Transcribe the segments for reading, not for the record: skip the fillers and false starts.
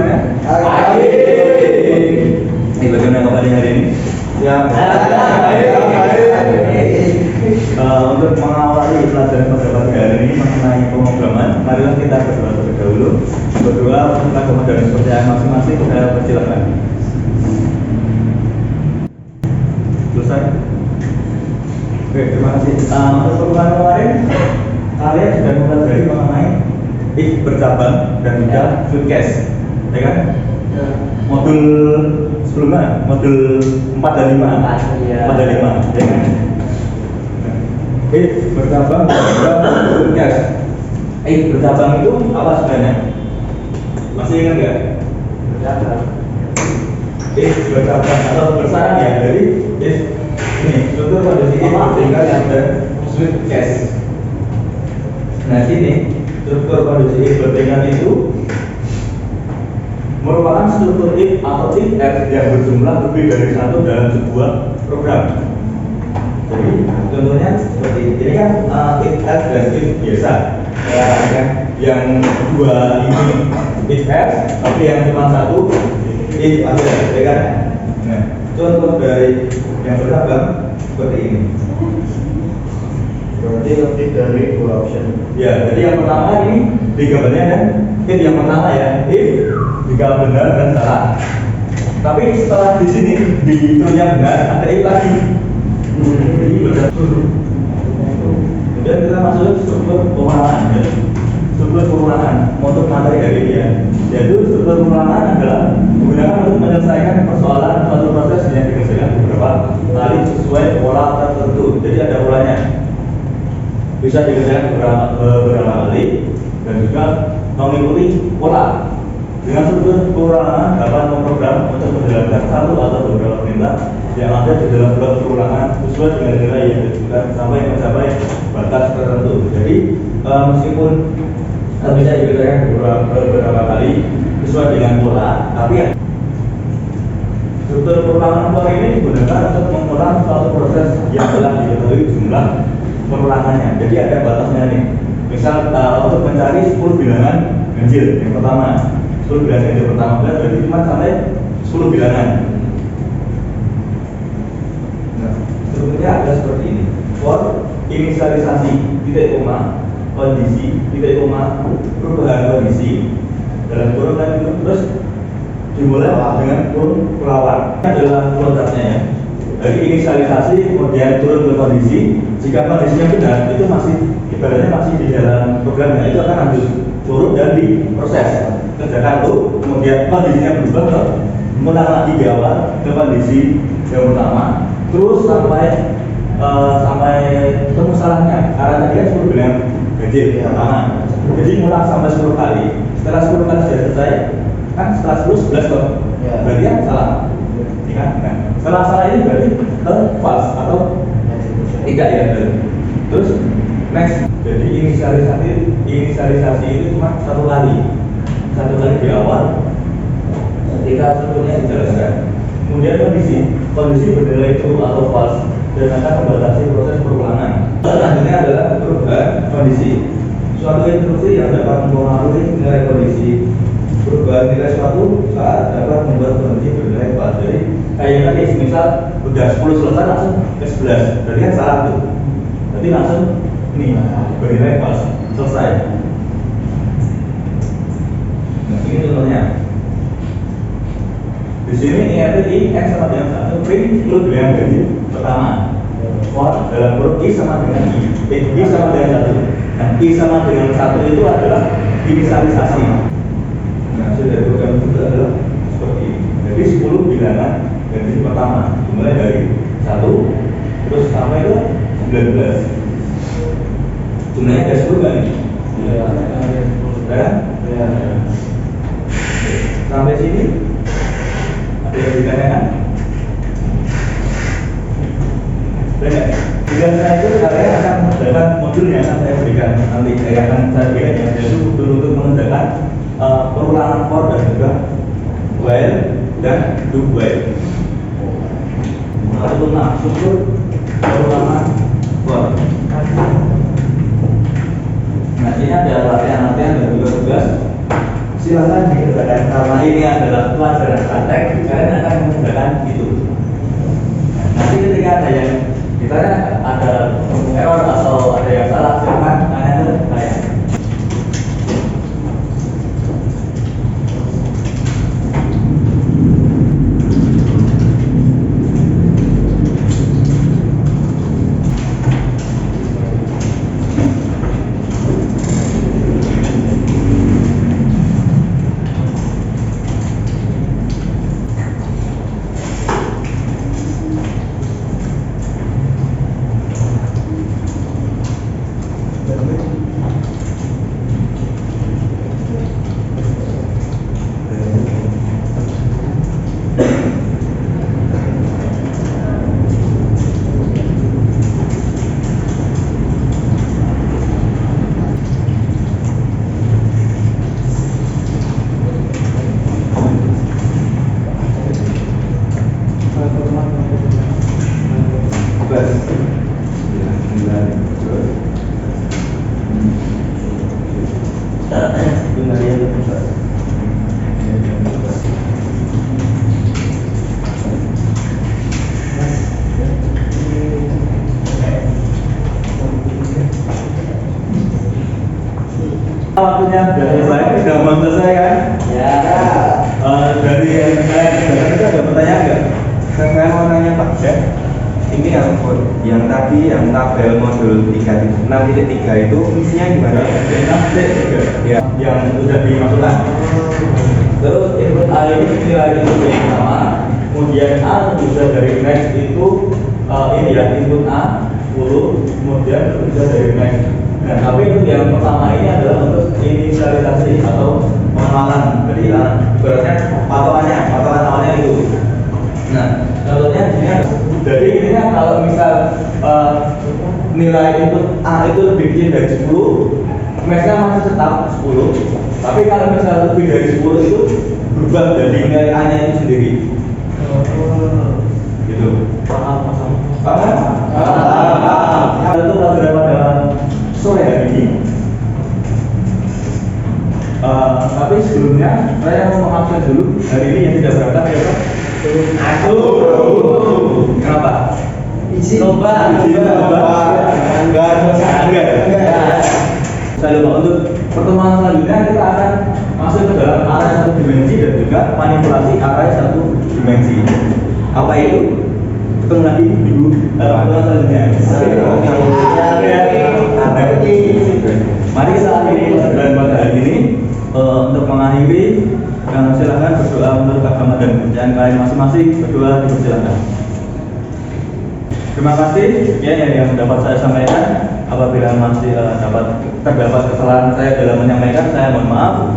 semuanya? Ini bagaimana kabarnya hari ini? Ya. Untuk mengawali pelajaran pada pagi hari ini mengenai pemrograman, marilah kita berdoa terlebih dahulu. Berdoa untuk agama dan kepercayaan masing-masing. Saya persilakan. Selesai. Oke, terima kasih. Untuk pertemuan kemarin, kalian sudah mempelajari mengenai if bercabang dan juga fieldcase, ya kan? Ya. Modul sebelumnya, modul 4 dan 5. 4 dan 5, ya kan? If bercabang dan juga fieldcase. If bercabang itu apa sebenarnya? Masih ingat nggak? Bercabang. If bercabang atau bersarang ya, jadi if ini struktur kondisi if tinggal yang switch case. Nah sini struktur kondisi if bertingkat itu merupakan struktur if atau if else yang berjumlah lebih dari satu dalam sebuah program. Jadi contohnya seperti ini kan if else dan if biasa. Ya, yang dua ini if else, tapi yang cuma satu if aja, ya kan? Nah, contoh dari yang beragam seperti ini. Berarti lebih dari 2 option. Ya, jadi yang pertama ini di gambarnya kan, if yang pertama ya, if jika benar dan salah. Tapi setelah di sini di yang benar ada if lagi. Jadi benar. Kemudian kita masuk struktur perulangan. Ya. Struktur perulangan untuk materi hari ini ya. Yaitu struktur perulangan adalah menggunakan untuk menyelesaikan persoalan suatu proses yang dikerjakan beberapa kali sesuai pola tertentu. Jadi ada polanya. Bisa dikerjakan beberapa kali dan juga mengikuti pola. Dengan struktur perulangan dapat memprogram untuk menjalankan satu atau beberapa perintah yang ada di dalam blok perulangan sesuai dengan nilai yang ditentukan sampai mencapai batas tertentu. Jadi meskipun bisa dikerjakan beberapa kali sesuai dengan pola, tapi struktur perulangan pola ini digunakan untuk mengulang suatu proses yang telah diketahui jumlah perulangannya. Jadi ada batasnya nih. Misal untuk mencari 10 bilangan ganjil yang pertama, 10 bilangan ganjil pertama berarti cuma sampai 10 bilangan. Nah, strukturnya ada seperti ini. For inisialisasi titik koma kondisi titik koma perubahan kondisi dalam kurung dan itu terus dimulai dengan kurung pelawar. Ini adalah flowchartnya ya. Dari inisialisasi kemudian turun ke kondisi. Jika kondisinya benar itu masih ibaratnya masih di dalam programnya, itu akan lanjut turun dan diproses kerjakan tuh, kemudian kondisinya berubah ke mengulang lagi di awal ke kondisi yang pertama terus sampai ketemu salahnya karena tadi kan 10 bilangan ganjil pertama, jadi ngulang sampai 10 kali. Setelah 10 kali sudah selesai kan setelah 10 11 toh ya. Berarti kan salah ya kan? Nah, setelah salah ini berarti false atau tidak ya. Terus next, jadi inisialisasi itu cuma satu kali di awal ketika strukturnya dijalankan. Kemudian kondisi bernilai true atau false dan akan membatasi proses perulangan. Selanjutnya adalah perubahan kondisi. Suatu instruksi yang dapat mempengaruhi nilai kondisi. Perubahan nilai suatu saat dapat membuat kondisi bernilai false. Jadi kayak tadi misal udah 10 selesai langsung ke 11, berarti kan salah tuh. Berarti langsung ini bernilai false, selesai. Nah, ini contohnya. Di sini i x sama dengan 1 print 10 bilangan ganjil pertama. For dalam huruf i sama dengan i sama dengan 1. Nah, i sama dengan 1 itu adalah inisialisasi. Nah, sudah program itu adalah seperti ini. Jadi 10 bilangan ganjil pertama dimulai dari 1 terus sampai ke 19. Jumlahnya ada 10 kan nih? Ya. Ya. Sampai sini ada yang ditanyakan? Banyak. Dengan saya itu kalian akan mengerjakan modul yang akan saya berikan nanti yang akan saya berikan yaitu untuk mengerjakan perulangan for dan juga while dan do while. Lalu struktur perulangan for. Nah ini ada latihan-latihan dan juga tugas. Silakan dikerjakan sama karena ini adalah pelajaran praktek, kalian akan menggunakan itu. Nanti ketika ada yang ditanya ada error atau ada yang salah, silakan tanya ke saya. Waktunya dari saya sudah mau selesai kan? Ya. Dari yang saya kerjakan itu ada pertanyaan nggak? Saya mau nanya Pak, ini yang tadi yang tabel modul 6.3 itu isinya gimana? Ya, yang sudah dimasukkan. Terus input A ini nilai input yang sama, kemudian A bisa dari next itu ini ya input A 10, kemudian bisa dari next. Nah, tapi itu yang pertama ini adalah untuk inisialisasi atau pengenalan. Jadi ibaratnya patokannya awalnya itu. Nah, contohnya di sini jadi intinya kalau misal nilai input A itu lebih kecil dari 10, match-nya masih tetap 10. Tapi kalau misal lebih dari 10 itu berubah dari nilai A-nya itu sendiri. Gitu. Paham? Itu pelajaran pada sore hari ini. Tapi sebelumnya saya mau mengabsen dulu hari ini yang tidak berangkat ya Pak. Aku. Kenapa? Izin. Lomba. Enggak. Saya lupa untuk pertemuan selanjutnya kita akan masuk ke dalam array satu dimensi dan juga manipulasi array satu dimensi. Apa itu? Ketemu lagi minggu pertemuan selanjutnya. Mari kita akhiri pelajaran pada hari ini. Untuk mengakhiri, silakan berdoa menurut agama dan kepercayaan kalian masing-masing. Berdoa dipersilakan. Terima kasih ya yang dapat saya sampaikan. Apabila masih terdapat kesalahan saya dalam menyampaikan, saya mohon maaf.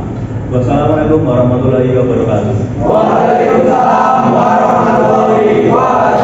Wassalamualaikum warahmatullahi wabarakatuh. Waalaikumsalam warahmatullahi wabarakatuh.